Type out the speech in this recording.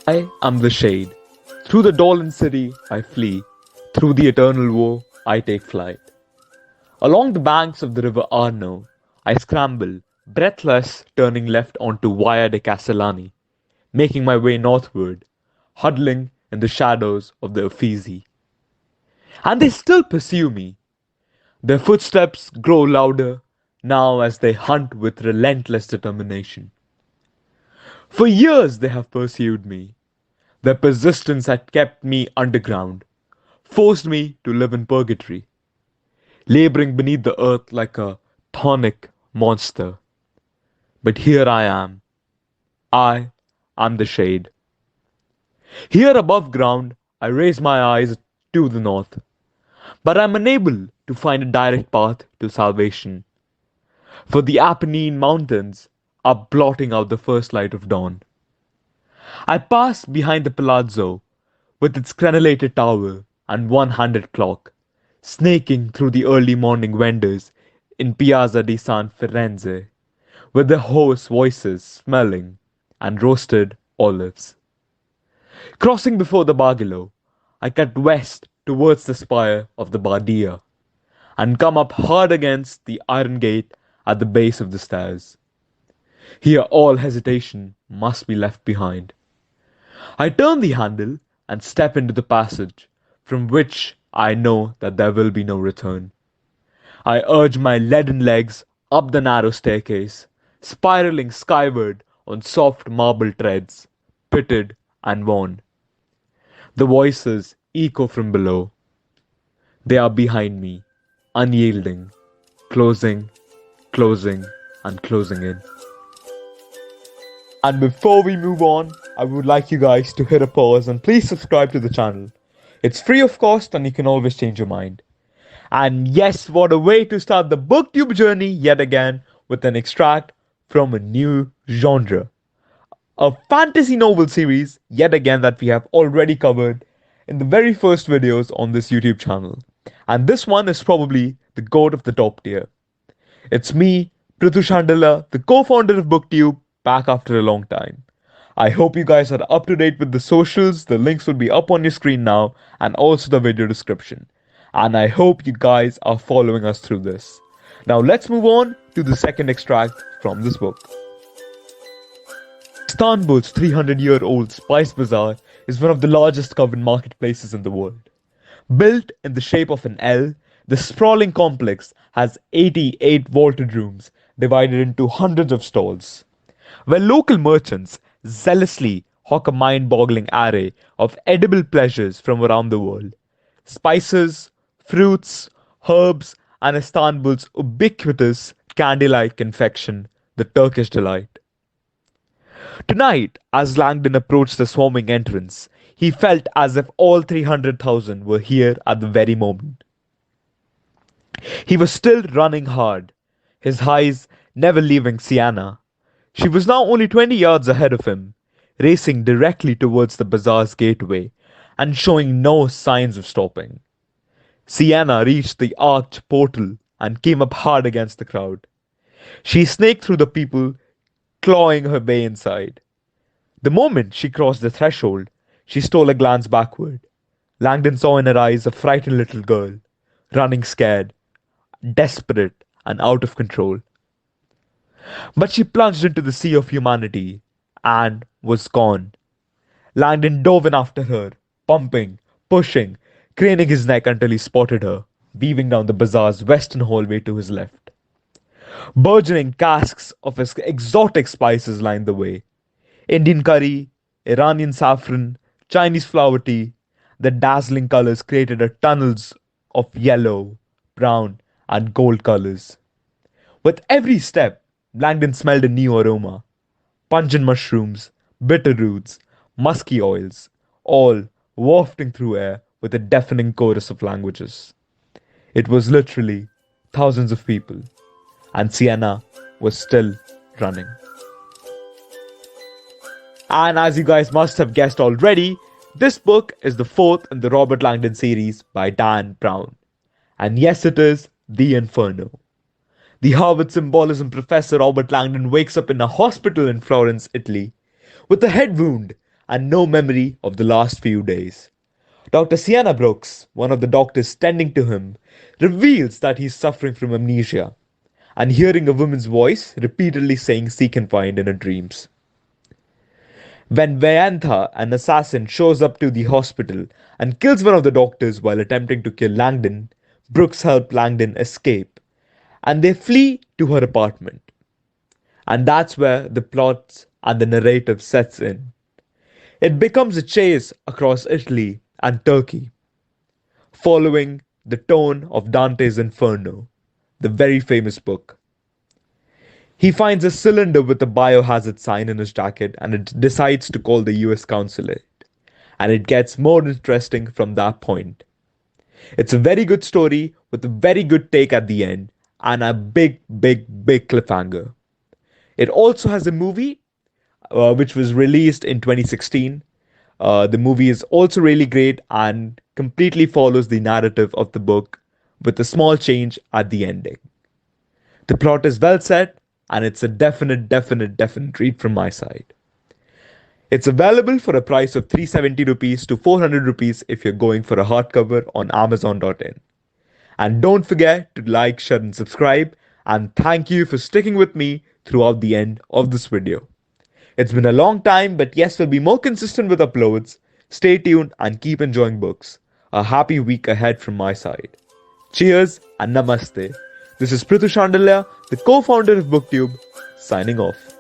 I am the shade. Through the Dolan city I flee. Through the eternal war I take flight. Along the banks of the river Arno, I scramble, breathless, turning left onto Via de Castellani, making my way northward, huddling in the shadows of the Uffizi. And they still pursue me. Their footsteps grow louder now as they hunt with relentless determination. For years they have pursued me. Their persistence had kept me underground, forced me to live in purgatory, laboring beneath the earth like a chthonic monster. But here I am. I am the shade. Here above ground, I raise my eyes to the north, but I'm unable to find a direct path to salvation. For the Apennine Mountains are blotting out the first light of dawn. I pass behind the palazzo with its crenellated tower and one-handed clock, snaking through the early morning vendors in Piazza di San Firenze, with their hoarse voices smelling and roasted olives. Crossing before the Bargello, I cut west towards the spire of the Bardia, and come up hard against the iron gate at the base of the stairs. Here all hesitation must be left behind. I turn the handle and step into the passage, from which I know that there will be no return. I urge my leaden legs up the narrow staircase, spiraling skyward on soft marble treads, pitted and worn. The voices echo from below. They are behind me, unyielding, closing, closing, and closing in. And before we move on, I would like you guys to hit a pause and please subscribe to the channel. It's free of cost and you can always change your mind. And yes, what a way to start the BookTube journey yet again with an extract from a new genre. A fantasy novel series yet again that we have already covered in the very first videos on this YouTube channel. And this one is probably the goat of the top tier. It's me, Prithu Chandala, the co-founder of BookTube, back after a long time. I hope you guys are up to date with the socials. The links will be up on your screen now and also the video description. And I hope you guys are following us through this. Now let's move on to the second extract from this book. Istanbul's 300-year-old Spice Bazaar is one of the largest covered marketplaces in the world. Built in the shape of an L, the sprawling complex has 88 vaulted rooms divided into hundreds of stalls, where local merchants zealously hawk a mind-boggling array of edible pleasures from around the world. Spices, fruits, herbs, and Istanbul's ubiquitous candy-like confection, the Turkish delight. Tonight, as Langdon approached the swarming entrance, he felt as if all 300,000 were here at the very moment. He was still running hard, his eyes never leaving Sienna. She was now only 20 yards ahead of him, racing directly towards the bazaar's gateway and showing no signs of stopping. Sienna reached the arched portal and came up hard against the crowd. She snaked through the people, clawing her way inside. The moment she crossed the threshold, she stole a glance backward. Langdon saw in her eyes a frightened little girl, running scared, desperate, and out of control. But she plunged into the sea of humanity and was gone. Langdon dove in after her, pumping, pushing, craning his neck until he spotted her, weaving down the bazaar's western hallway to his left. Burgeoning casks of exotic spices lined the way. Indian curry, Iranian saffron, Chinese flower tea. The dazzling colors created a tunnels of yellow, brown, and gold colors. With every step, Langdon smelled a new aroma. Pungent mushrooms, bitter roots, musky oils, all wafting through air with a deafening chorus of languages. It was literally thousands of people, and Sienna was still running. And as you guys must have guessed already, this book is the fourth in the Robert Langdon series by Dan Brown. And yes, it is The Inferno. The Harvard symbolism professor Robert Langdon wakes up in a hospital in Florence, Italy, with a head wound and no memory of the last few days. Dr. Sienna Brooks, one of the doctors tending to him, reveals that he's suffering from amnesia and hearing a woman's voice repeatedly saying seek and find in her dreams. When Vayantha, an assassin, shows up to the hospital and kills one of the doctors while attempting to kill Langdon, Brooks helps Langdon escape and they flee to her apartment. And that's where the plot and the narrative sets in. It becomes a chase across Italy and Turkey, following the tone of Dante's Inferno, the very famous book. He finds a cylinder with a biohazard sign in his jacket and it decides to call the US consulate. And it gets more interesting from that point. It's a very good story with a very good take at the end and a big cliffhanger. It also has a movie which was released in 2016. The movie is also really great and completely follows the narrative of the book with a small change at the ending. The plot is well set and it's a definite read from my side. It's available for a price of 370 rupees to 400 rupees if you're going for a hardcover on Amazon.in. And don't forget to like, share and subscribe, and thank you for sticking with me throughout the end of this video. It's been a long time, but yes, we'll be more consistent with uploads. Stay tuned and keep enjoying books. A happy week ahead from my side. Cheers and namaste. This is Prithu Shandalya, the co-founder of BookTube, signing off.